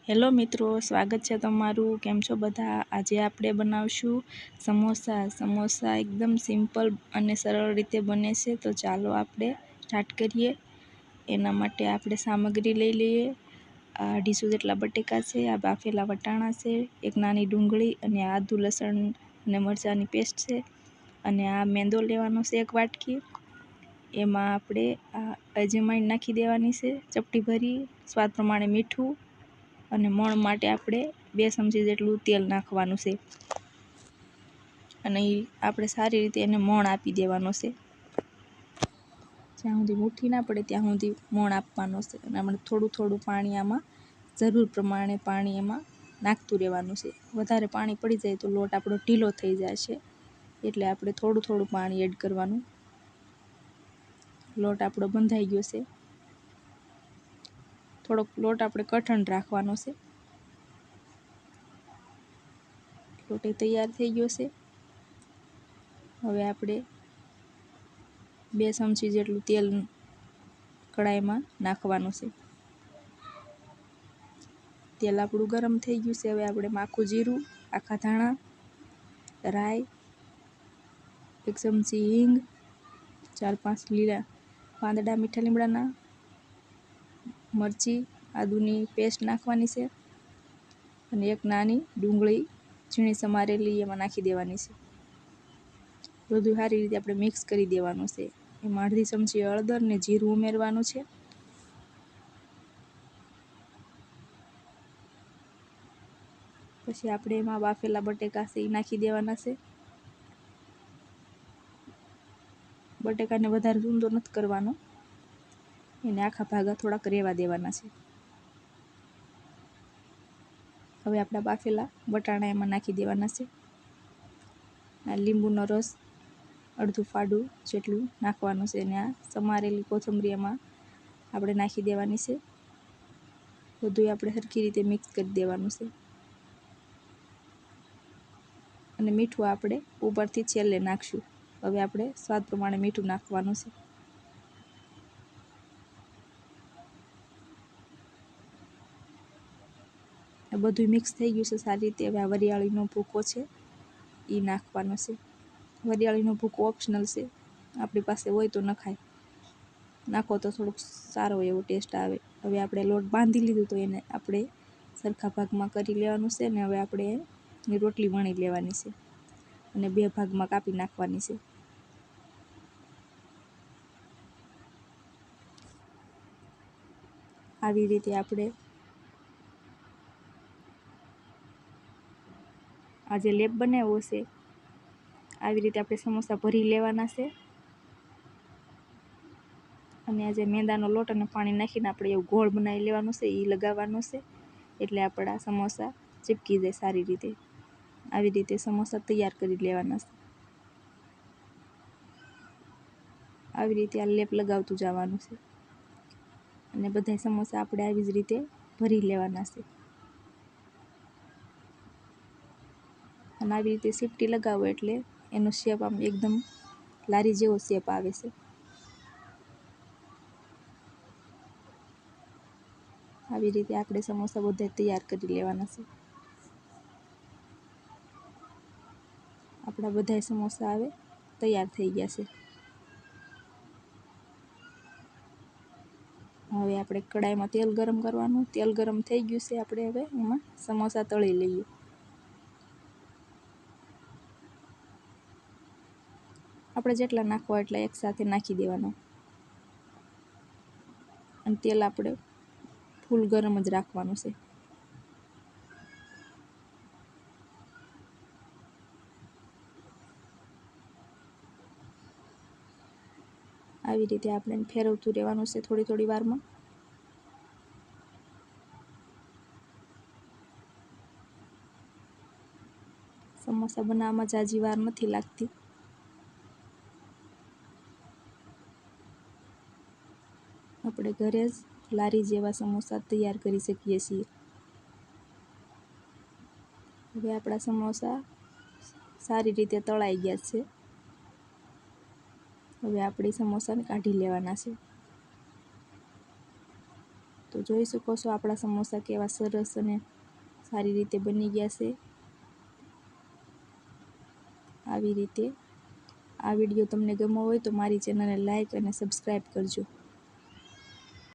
Hello મિત્રો, સ્વાગત છે તમારું। કેમ છો બધા? આજે આપણે બનાવશું સમોસા એકદમ સિમ્પલ અને સરળ રીતે બને છે। તો ચાલો આપણે સ્ટાર્ટ કરીએ। એના માટે આપણે સામગ્રી લઈ લઈએ। 250 જેટલા બટેકા છે, આ બાફેલા વટાણા છે, એક નાની ડુંગળી અને આદુ લસણ અને મરચાંની પેસ્ટ છે, અને આ મેંદો લેવાનો છે 1 વાટકી। એમાં આપણે આ અજમાઈન નાખી દેવાની છે ચપટી ભરી, સ્વાદ પ્રમાણે મીઠું, અને મોણ માટે આપણે 2 ચમચી જેટલું તેલ નાખવાનું છે, અને આપણે સારી રીતે એને મોણ આપી દેવાનો છે। જ્યાં સુધી મુઠ્ઠી ના પડે ત્યાં સુધી મોણ આપવાનો છે, અને આપણે થોડું થોડું પાણી આમાં જરૂર પ્રમાણે પાણી એમાં નાખતું રહેવાનું છે। વધારે પાણી પડી જાય તો લોટ આપણો ઢીલો થઈ જાય છે, એટલે આપણે થોડું થોડું પાણી એડ કરવાનું। લોટ આપણો બંધાઈ ગયો છે। થોડોક લોટ આપણે કઠણ રાખવાનો છે। લોટ તૈયાર થઈ ગયો છે। હવે આપણે 2 ચમચી જેટલું તેલ કડાઈમાં નાખવાનું છે। તેલ આપણું ગરમ થઈ ગયું છે। હવે આપણે માખું જીરું, આખા ધાણા, રાઈ, 1 ચમચી હિંગ, 4-5 લીલા પાંદડા મીઠા લીમડાના, મરચી, આદુની પેસ્ટ નાખવાની છે, અને એક નાની ડુંગળી ઝીણી સમારેલી એમાં નાખી દેવાની છે। બધું સારી રીતે આપણે મિક્સ કરી દેવાનું છે। એમાં અડધી ચમચી હળદર ને જીરું ઉમેરવાનું છે। પછી આપણે એમાં બાફેલા બટેકા છે એ નાખી દેવાના છે। બટેકાને વધારે ઊંડો નથી કરવાનો, એને આખા ભાગા થોડાક રહેવા દેવાના છે। હવે આપણા બાફેલા વટાણા એમાં નાખી દેવાના છે। આ લીંબુનો રસ અડધું ફાડું જેટલું નાખવાનું છે, અને આ સમારેલી કોથમરી એમાં આપણે નાખી દેવાની છે। બધું આપણે સરખી રીતે મિક્સ કરી દેવાનું છે, અને મીઠું આપણે ઉપરથી છેલ્લે નાખશું। હવે આપણે સ્વાદ પ્રમાણે મીઠું નાખવાનું છે। બધું મિક્સ થઈ ગયું છે સારી રીતે। હવે આ વરિયાળીનો ભૂકો છે એ નાખવાનો છે। વરિયાળીનો ભૂકો ઓપ્શનલ છે, આપણી પાસે હોય તો નખાય, નાખો તો થોડુંક સારો એવો ટેસ્ટ આવે। હવે આપણે લોટ બાંધી લીધું તો એને આપણે સરખા ભાગમાં કરી લેવાનું છે, ને હવે આપણે એની રોટલી વણી લેવાની છે, અને 2 ભાગમાં કાપી નાખવાની છે। આવી રીતે આપણે આ જે લેપ બનાવ્યો છે આવી રીતે આપણે સમોસા ભરી લેવાના છે, અને આ જે મેંદાનો લોટ અને પાણી નાખીને આપણે એવું ગોળ બનાવી લેવાનું છે એ લગાવવાનો છે, એટલે આપણા સમોસા ચીપકી જાય સારી રીતે। આવી રીતે સમોસા તૈયાર કરી લેવાના છે। આવી રીતે આ લેપ લગાવતું જવાનું છે, અને બધા સમોસા આપણે આવી જ રીતે ભરી લેવાના છે। અને આવી રીતે સીપટી લગાવો એટલે એનો શેપ આમ એકદમ લારી જેવો શેપ આવે છે। આવી રીતે આપણે સમોસા બધા તૈયાર કરી લેવાના છે। આપણા બધા સમોસા હવે તૈયાર થઈ ગયા છે। હવે આપણે કડાઈમાં તેલ ગરમ કરવાનું। તેલ ગરમ થઈ ગયું છે, આપણે હવે એમાં સમોસા તળી લઈએ। આપણે જેટલા નાખવા એટલા એકસાથે નાખી દેવાના, અને તેલ આપણે ફૂલ ગરમ જ રાખવાનું છે। આવી રીતે આપણે ફેરવતું રહેવાનું છે થોડી થોડી વારમાં। સમોસા બનાવવામાં ઝાઝી વાર નથી લાગતી। આપણે ઘરે જ લારી જેવા સમોસા તૈયાર કરી શકીએ છીએ। હવે આપણા સમોસા સારી રીતે તળાઈ ગયા છે। હવે આપણે સમોસાને કાઢી લેવાના છે। તો જોઈ શકો છો આપણા સમોસા કેવા સરસ અને સારી રીતે બની ગયા છે। આવી રીતે આ વિડીયો તમને ગમ્યો હોય તો મારી ચેનલને લાઈક અને સબસ્ક્રાઈબ કરજો।